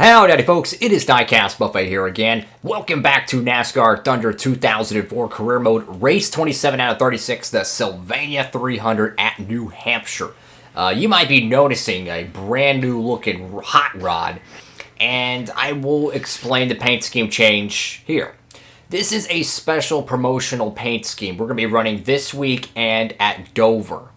Howdy folks, it is DIECAST Buffet here again. Welcome back to NASCAR Thunder 2004 Career Mode, Race 27 out of 36, the Sylvania 300 at New Hampshire. You might be noticing a brand new looking hot rod, and I will explain the paint scheme change here. This is a special promotional paint scheme we're going to be running this week and at Dover.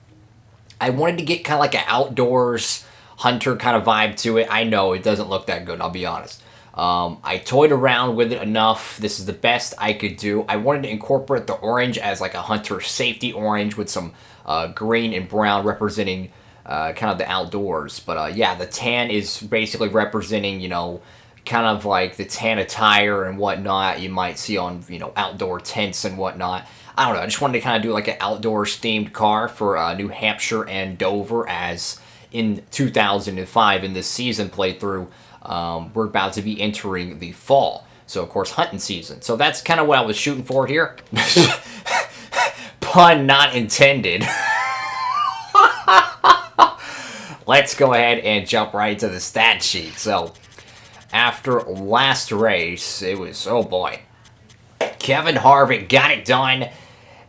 I wanted to get kind of like an outdoors hunter kind of vibe to it. I know it doesn't look that good, I'll be honest. I toyed around with it enough. This is the best I could do. I wanted to incorporate the orange as like a hunter safety orange with some green and brown representing kind of the outdoors. But yeah, the tan is basically representing, you know, kind of like the tan attire and whatnot you might see on, you know, outdoor tents and whatnot. I don't know, I just wanted to kind of do like an outdoors themed car for New Hampshire and Dover, as in 2005 in this season playthrough, we're about to be entering the fall. So, of course, hunting season. So that's kind of what I was shooting for here. Pun not intended. Let's go ahead and jump right into the stat sheet. So, after last race, it was, oh boy, Kevin Harvick got it done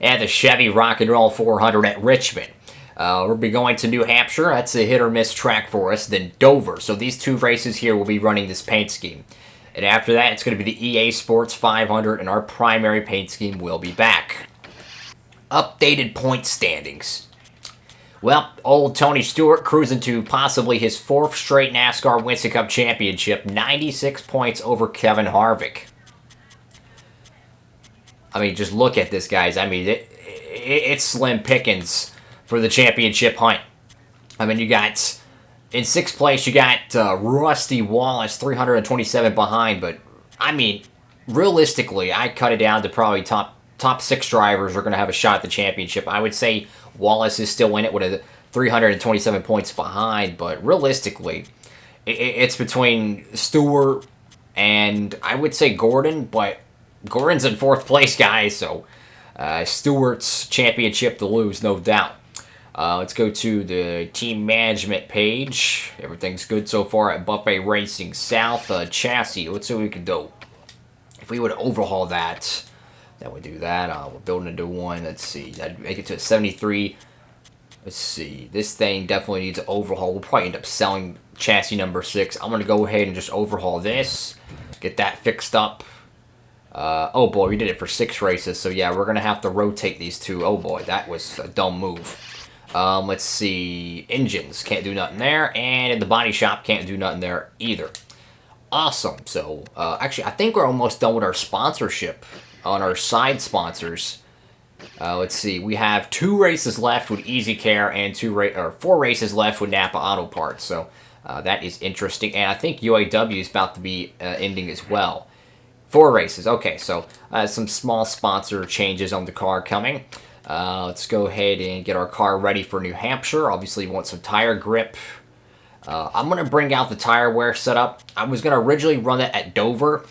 at the Chevy Rock and Roll 400 at Richmond. We'll be going to New Hampshire. That's a hit or miss track for us. Then Dover. So these two races here will be running this paint scheme. And after that, it's going to be the EA Sports 500, and our primary paint scheme will be back. Updated point standings. Well, old Tony Stewart cruising to possibly his 4th straight NASCAR Winston Cup championship. 96 points over Kevin Harvick. I mean, just look at this, guys. I mean, it's slim pickings for the championship hunt. I mean, you got, in 6th place, you got Rusty Wallace, 327 behind. But, I mean, realistically, I cut it down to probably top 6 drivers are going to have a shot at the championship. I would say Wallace is still in it with a 327 points behind. But, realistically, it's between Stewart and, I would say, Gordon. But Gordon's in 4th place, guys. So, Stewart's championship to lose, no doubt. Let's go to the team management page. Everything's good so far at Buffet Racing South. Chassis, let's see what we can do. If we would overhaul that, then we do that. We're building a new one. Let's see. I'd make it to a 73. Let's see. This thing definitely needs an overhaul. We'll probably end up selling chassis number 6. I'm going to go ahead and just overhaul this. Get that fixed up. Oh boy, we did it for 6 races. So yeah, we're going to have to rotate these two. Oh boy, that was a dumb move. Let's see, engines, can't do nothing there, and in the body shop, can't do nothing there either. Awesome, so, actually, I think we're almost done with our sponsorship on our side sponsors. Let's see, we have 2 races left with Easy Care and 4 races left with Napa Auto Parts, so that is interesting, and I think UAW is about to be ending as well. 4 races, okay, so some small sponsor changes on the car coming. Let's go ahead and get our car ready for New Hampshire. Obviously, we want some tire grip. I'm going to bring out the tire wear setup. I was going to originally run it at Dover,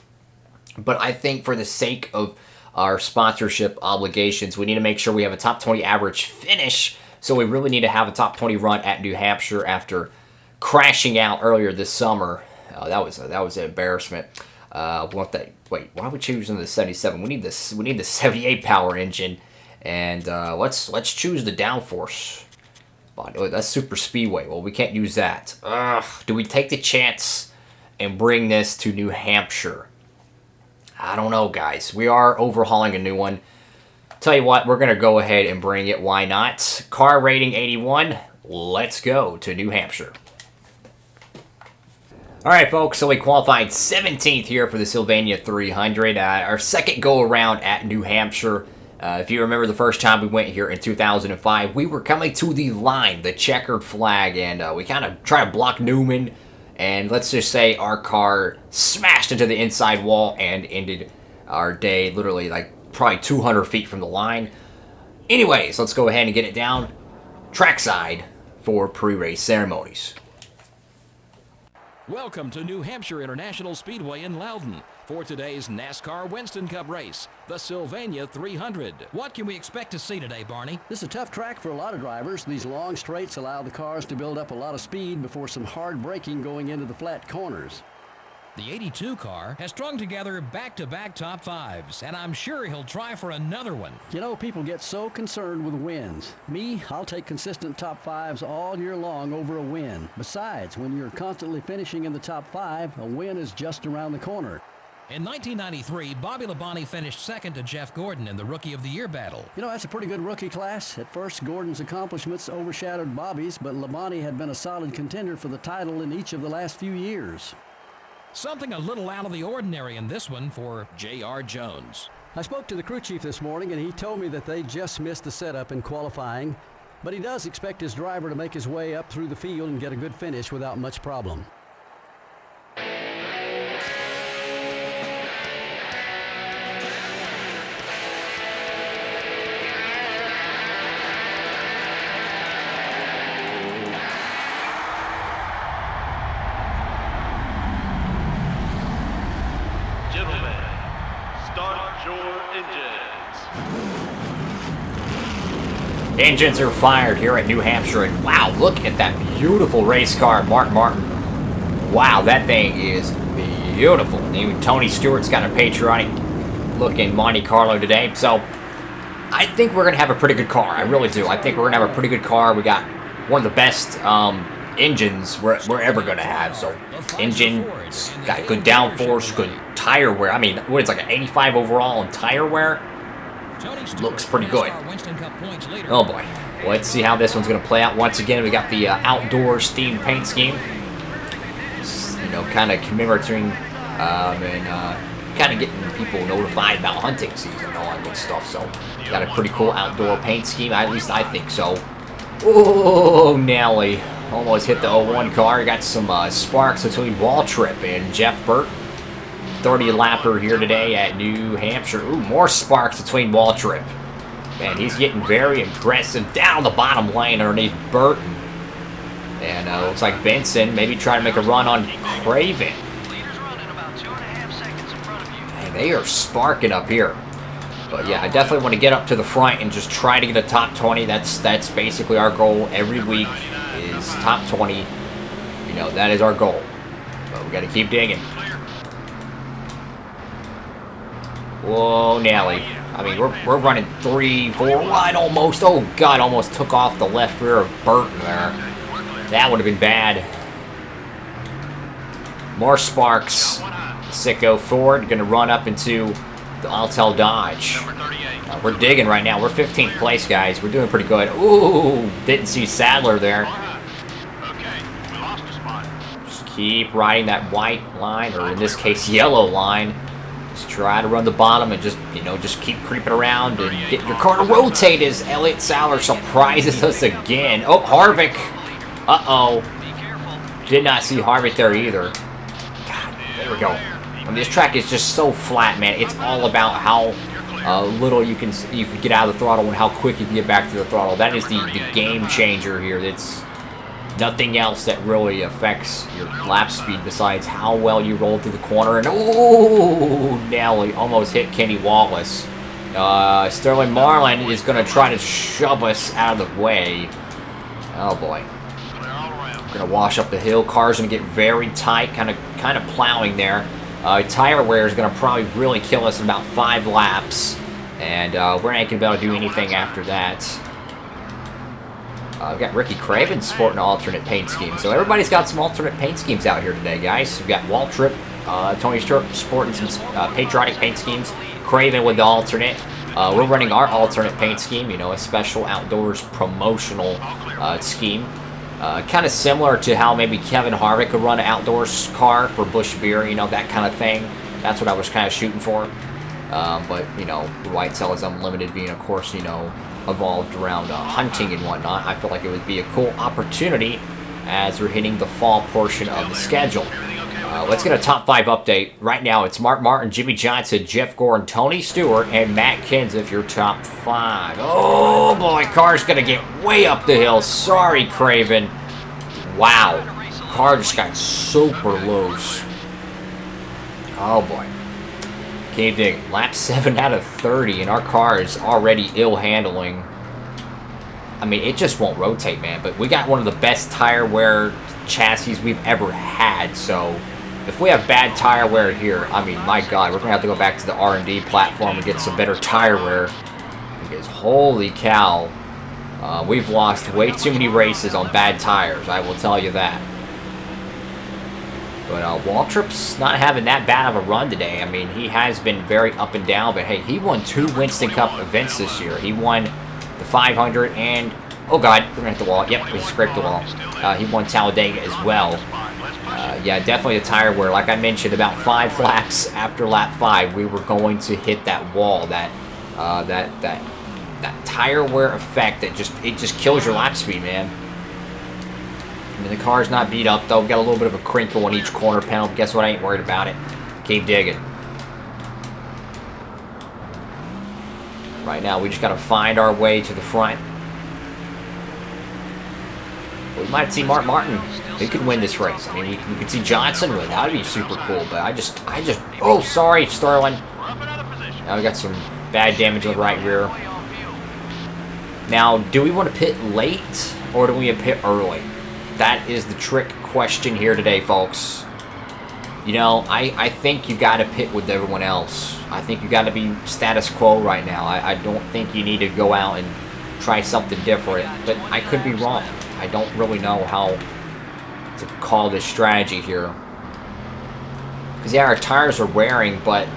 but I think for the sake of our sponsorship obligations, we need to make sure we have a top 20 average finish. So we really need to have a top 20 run at New Hampshire after crashing out earlier this summer. That was an embarrassment. We want that. Wait, why are we choosing the 77? We need this. We need the 78 power engine. And let's choose the downforce. Oh, that's super speedway. Well, we can't use that. Do we take the chance and bring this to New Hampshire? I don't know, guys. We are overhauling a new one. Tell you what, we're going to go ahead and bring it. Why not? Car rating 81. Let's go to New Hampshire. Alright folks, so we qualified 17th here for the Sylvania 300. Our second go around at New Hampshire. If you remember the first time we went here in 2005, we were coming to the line, the checkered flag, and we kind of tried to block Newman, and let's just say our car smashed into the inside wall and ended our day literally like probably 200 feet from the line. Anyways, let's go ahead and get it down trackside for pre-race ceremonies. Welcome to New Hampshire International Speedway in Loudon for today's NASCAR Winston Cup race, the Sylvania 300. What can we expect to see today, Barney? This is a tough track for a lot of drivers. These long straights allow the cars to build up a lot of speed before some hard braking going into the flat corners. The 82 car has strung together back-to-back top fives, and I'm sure he'll try for another one. You know, people get so concerned with wins. Me, I'll take consistent top fives all year long over a win. Besides, when you're constantly finishing in the top five, a win is just around the corner. In 1993, Bobby Labonte finished second to Jeff Gordon in the Rookie of the Year battle. You know, that's a pretty good rookie class. At first, Gordon's accomplishments overshadowed Bobby's, but Labonte had been a solid contender for the title in each of the last few years. Something a little out of the ordinary in this one for J.R. Jones. I spoke to the crew chief this morning, and he told me that they just missed the setup in qualifying, but he does expect his driver to make his way up through the field and get a good finish without much problem. Engines are fired here at New Hampshire, and wow, look at that beautiful race car, Mark Martin. Wow, that thing is beautiful. Even Tony Stewart's got a patriotic-looking Monte Carlo today, so I think we're going to have a pretty good car. I really do. I think we're going to have a pretty good car. We got one of the best engines we're ever going to have. So, engine, got good downforce, good tire wear. I mean, what, it's like an 85 overall in tire wear? Looks pretty good. Oh boy. Let's see how this one's going to play out. Once again, we got the outdoors themed paint scheme. You know, kind of commemorating and kind of getting people notified about hunting season and all that good stuff. So, got a pretty cool outdoor paint scheme. At least I think so. Oh, Nelly. Almost hit the 01 car. You got some sparks between Waltrip and Jeff Burton. 30-lapper here today at New Hampshire. Ooh, more sparks between Waltrip. Man, he's getting very impressive down the bottom lane underneath Burton. And looks like Benson maybe trying to make a run on Craven. Man, they are sparking up here. But yeah, I definitely want to get up to the front and just try to get a top 20. That's basically our goal every week is top 20. You know, that is our goal. But we got to keep digging. Whoa, Nelly. I mean, we're running 3-4 wide almost. Oh, God, almost took off the left rear of Burton there. That would have been bad. More sparks. Sicko Ford going to run up into the Altel Dodge. We're digging right now. We're 15th place, guys. We're doing pretty good. Ooh, didn't see Sadler there. Just keep riding that white line, or in this case, yellow line. Just try to run the bottom and just, you know, just keep creeping around and get your car to rotate as Elliott Sadler surprises us again. Oh, Harvick. Uh-oh. Did not see Harvick there either. God, there we go. I mean, this track is just so flat, man. It's all about how little you can get out of the throttle and how quick you can get back to the throttle. That is the game changer here. It's nothing else that really affects your lap speed besides how well you roll through the corner. And oh, Nelly almost hit Kenny Wallace. Sterling Marlin is going to try to shove us out of the way. Oh boy. We're going to wash up the hill. Car's going to get very tight, kind of plowing there. Tire wear is going to probably really kill us in about 5 laps. And we're not going to be able to do anything after that. We've got Ricky Craven sporting an alternate paint scheme. So everybody's got some alternate paint schemes out here today, guys. We've got Waltrip, Tony Stewart sporting some patriotic paint schemes. Craven with the alternate. We're running our alternate paint scheme, you know, a special outdoors promotional scheme. Kind of similar to how maybe Kevin Harvick could run an outdoors car for Busch Beer, you know, that kind of thing. That's what I was kind of shooting for. But, you know, White Cell is Unlimited being, of course, you know, evolved around hunting and whatnot. I feel like it would be a cool opportunity as we're hitting the fall portion of the schedule. Let's get a top 5 update. Right now, it's Mark Martin, Jimmy Johnson, Jeff Gordon, Tony Stewart, and Matt Kenseth, your top 5. Oh, boy, car's going to get way up the hill. Sorry, Craven. Wow. Car just got super loose. Oh, boy. Keep digging. Lap 7 out of 30, and our car is already ill handling. I mean, it just won't rotate, man. But we got one of the best tire wear chassis we've ever had, so if we have bad tire wear here, I mean, my God, we're going to have to go back to the R&D platform and get some better tire wear. Because holy cow, we've lost way too many races on bad tires, I will tell you that. But Waltrip's not having that bad of a run today. I mean, he has been very up and down, but hey, he won 2 Winston Cup events this year. He won the 500 and, oh God, we're going to hit the wall. Yep, we scraped the wall. He won Talladega as well. Yeah, definitely the tire wear. Like I mentioned, about 5 laps after lap 5, we were going to hit that wall, that tire wear effect that just kills your lap speed, man. I mean, the car's not beat up, though. Got a little bit of a crinkle on each corner panel. But guess what? I ain't worried about it. Keep digging. Right now, we just got to find our way to the front. We might see Mark Martin. He could win this race. I mean, we could see Johnson win. That would be super cool. But I just... Oh, sorry, Sterling. Now we got some bad damage on the right rear. Now, do we want to pit late or do we pit early? That is the trick question here today, folks. You know, I think you got to pit with everyone else. I think you got to be status quo right now. I don't think you need to go out and try something different. But I could be wrong. I don't really know how to call this strategy here. Because yeah, our tires are wearing, but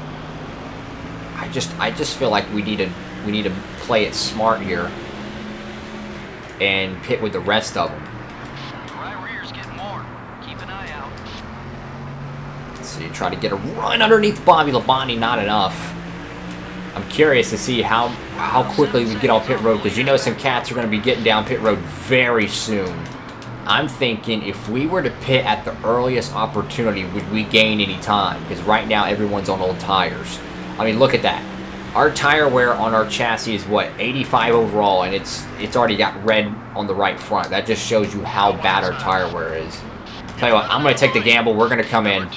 I just feel like we need to play it smart here and pit with the rest of them. So you try to get a run underneath Bobby Labonte, not enough. I'm curious to see how quickly we get on pit road, because you know some cats are going to be getting down pit road very soon. I'm thinking if we were to pit at the earliest opportunity, would we gain any time? Because right now everyone's on old tires. I mean, look at that. Our tire wear on our chassis is what, 85 overall, and it's already got red on the right front. That just shows you how bad our tire wear is. Tell you what, I'm going to take the gamble. We're going to come in.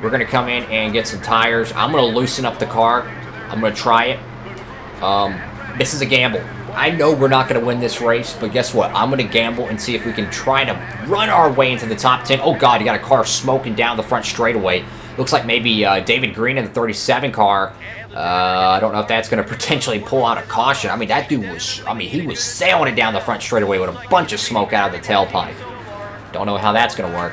We're going to come in and get some tires. I'm going to loosen up the car. I'm going to try it. This is a gamble. I know we're not going to win this race, but guess what? I'm going to gamble and see if we can try to run our way into the top 10. Oh, God, you got a car smoking down the front straightaway. Looks like maybe David Green in the 37 car. I don't know if that's going to potentially pull out a caution. I mean, that dude was, he was sailing it down the front straightaway with a bunch of smoke out of the tailpipe. Don't know how that's going to work.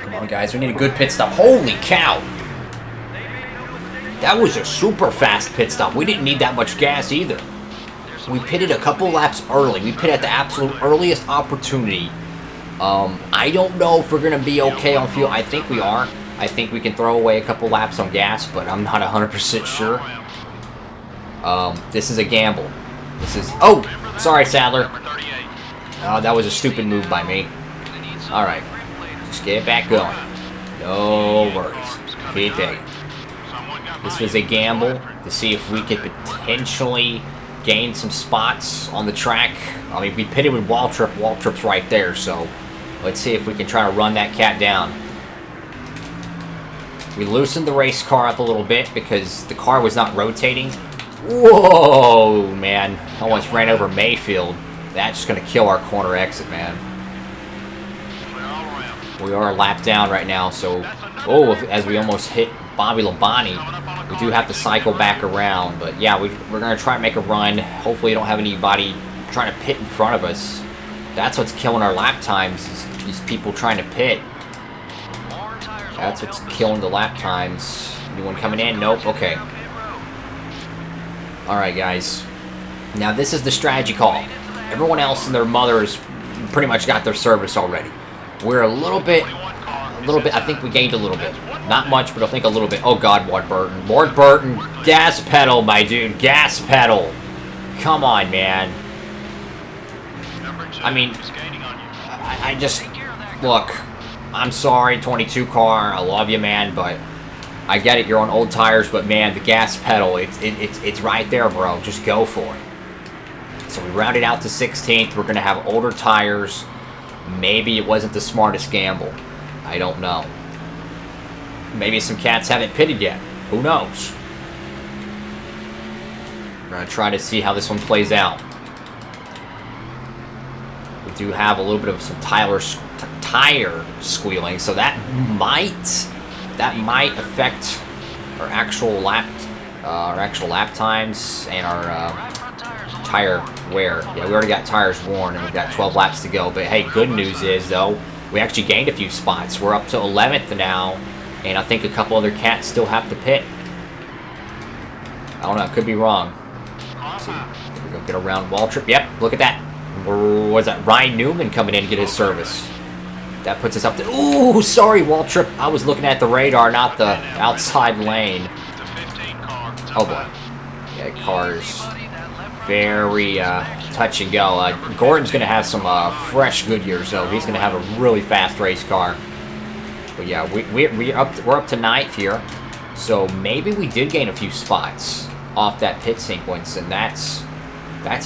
Come on, guys. We need a good pit stop. Holy cow. That was a super fast pit stop. We didn't need that much gas either. We pitted a couple laps early. We pitted at the absolute earliest opportunity. I don't know if we're going to be okay on fuel. I think we are. I think we can throw away a couple laps on gas, but I'm not 100% sure. This is a gamble. This is... Oh! Sorry, Sadler. Oh, that was a stupid move by me. Alright. Just get it back going. No worries. Keep digging. This was a gamble to see if we could potentially gain some spots on the track. I mean, we pitted with Waltrip. Waltrip's right there, so let's see if we can try to run that cat down. We loosened the race car up a little bit because the car was not rotating. Whoa, man. Almost ran over Mayfield. That's just going to kill our corner exit, man. We are a lap down right now, so... Oh, as we almost hit Bobby Labonte, we do have to cycle back around. But yeah, we're going to try and make a run. Hopefully we don't have anybody trying to pit in front of us. That's what's killing our lap times, is these people trying to pit. That's what's killing the lap times. Anyone coming in? Nope. Okay. Alright, guys. Now, this is the strategy call. Everyone else and their mothers pretty much got their service already. We're a little bit, I think we gained a little bit. Not much, but I think a little bit. Oh, God, Ward Burton. Ward Burton, gas pedal, my dude. Gas pedal. Come on, man. I mean, I just... Look, I'm sorry, 22 car. I love you, man, but I get it. You're on old tires, but, man, the gas pedal, it's right there, bro. Just go for it. So we rounded out to 16th. We're going to have older tires. Maybe it wasn't the smartest gamble. I don't know. Maybe some cats haven't pitted yet. Who knows? We're going to try to see how this one plays out. do have a little bit of some tire squealing, so that might affect our actual lap times and our tire wear. Yeah, we already got tires worn and we've got 12 laps to go. But hey, good news is though, we actually gained a few spots. We're up to 11th now, and I think a couple other cats still have to pit. I don't know, I could be wrong. Let's see. Here we go, get around Waltrip. Yep, look at that. Was that Ryan Newman coming in to get his service? That puts us up to... Ooh, sorry, Waltrip. I was looking at the radar, not the outside lane. Oh, boy. Yeah, cars. Very touch and go. Gordon's going to have some fresh Goodyears, though. He's going to have a really fast race car. But, yeah, we're up to 9th here. So, maybe we did gain a few spots off that pit sequence, and that's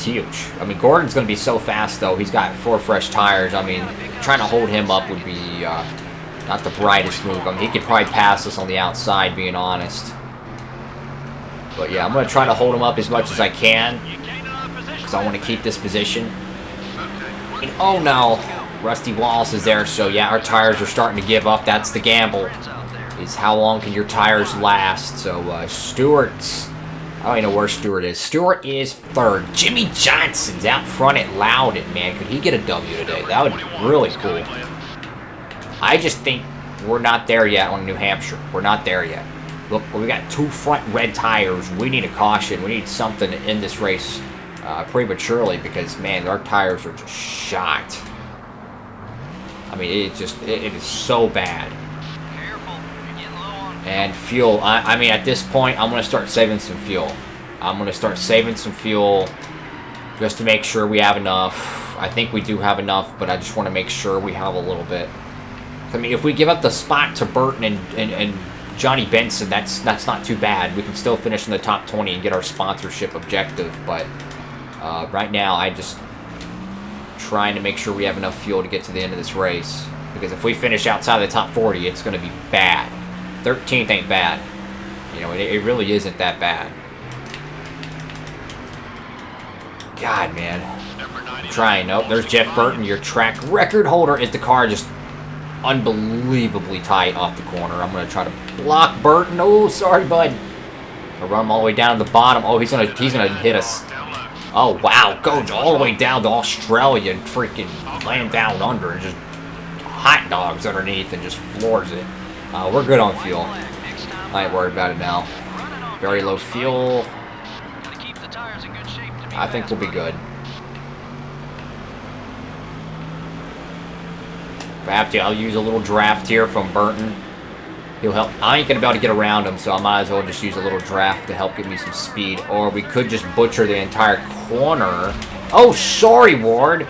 huge. I mean, Gordon's going to be so fast, though. He's got 4 fresh tires. I mean, trying to hold him up would be not the brightest move. I mean, he could probably pass us on the outside, being honest. But, yeah, I'm going to try to hold him up as much as I can because I want to keep this position. And, oh, no. Rusty Wallace is there, so, yeah, our tires are starting to give up. That's the gamble, is how long can your tires last. So, Stewart's... I don't even know where Stewart is. Stewart is 3rd. Jimmy Johnson's out front at Loudon, man. Could he get a W today? That would be really cool. I just think we're not there yet on New Hampshire. We're not there yet. Look, we got 2 front red tires. We need a caution. We need something to end this race prematurely because, man, our tires are just shot. I mean, it is so bad. And fuel, I mean, at this point, I'm going to start saving some fuel. I'm going to start saving some fuel just to make sure we have enough. I think we do have enough, but I just want to make sure we have a little bit. I mean, if we give up the spot to Burton and Johnny Benson, that's not too bad. We can still finish in the top 20 and get our sponsorship objective. But right now, I'm just trying to make sure we have enough fuel to get to the end of this race. Because if we finish outside the top 40, it's going to be bad. 13th ain't bad. You know, it really isn't that bad. God, man. I'm trying. Nope, there's Jeff Burton, your track record holder. Is the car just unbelievably tight off the corner? I'm going to try to block Burton. Oh, sorry, bud. I'll run him all the way down to the bottom. Oh, he's gonna hit us. Oh, wow. Goes all the way down to Australia and freaking land down under and just hot dogs underneath and just floors it. We're good on fuel. I ain't worried about it now. Very low fuel. I think we'll be good. If I have to, I'll use a little draft here from Burton. He'll help. I ain't going to be able to get around him, so I might as well just use a little draft to help give me some speed. Or we could just butcher the entire corner. Oh, sorry, Ward.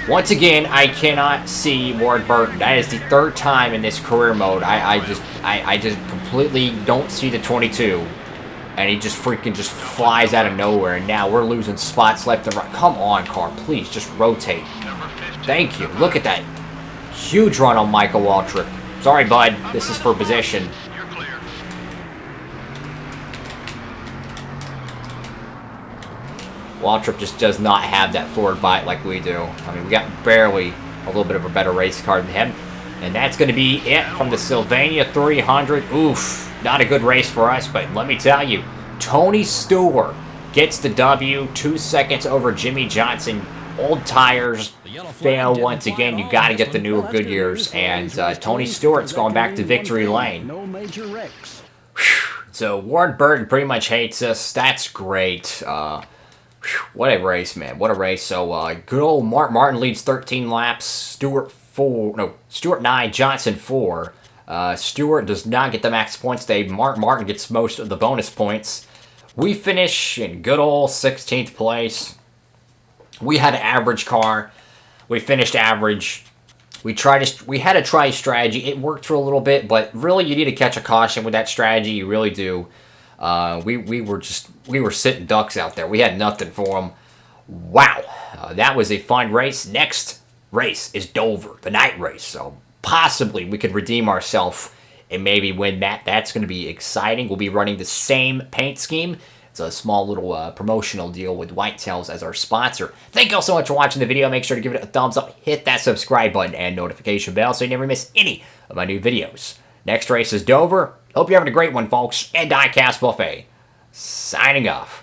Once again, I cannot see Ward Burton. That is the 3rd time in this career mode. I just completely don't see the 22. And he just freaking just flies out of nowhere. And now we're losing spots left and right. Come on, car. Please, just rotate. Thank you. Look at that. Huge run on Michael Waltrip. Sorry, bud. This is for position. Waltrip just does not have that forward bite like we do. I mean, we got barely a little bit of a better race car than him. And that's going to be it from the Sylvania 300. Oof, not a good race for us, but let me tell you, Tony Stewart gets the W, 2 seconds over Jimmy Johnson. Old tires fail once again. You got to get the newer Goodyears. And Tony Stewart's going back to victory lane. No major wrecks. So Ward Burton pretty much hates us. That's great. What a race, man. What a race. So, good old Mark Martin leads 13 laps. Stewart 9, Johnson 4. Stewart does not get the max points today. Mark Martin gets most of the bonus points. We finish in good old 16th place. We had an average car. We finished average. We had a try strategy. It worked for a little bit, but really you need to catch a caution with that strategy. You really do. We were sitting ducks out there. We had nothing for them. Wow, that was a fun race. Next race is Dover, the night race. So possibly we could redeem ourselves and maybe win that. That's going to be exciting. We'll be running the same paint scheme. It's a small little promotional deal with Whitetails as our sponsor. Thank you all so much for watching the video. Make sure to give it a thumbs up, hit that subscribe button and notification bell so you never miss any of my new videos. Next race is Dover. Hope you're having a great one, folks. And DIECAST Buffet, signing off.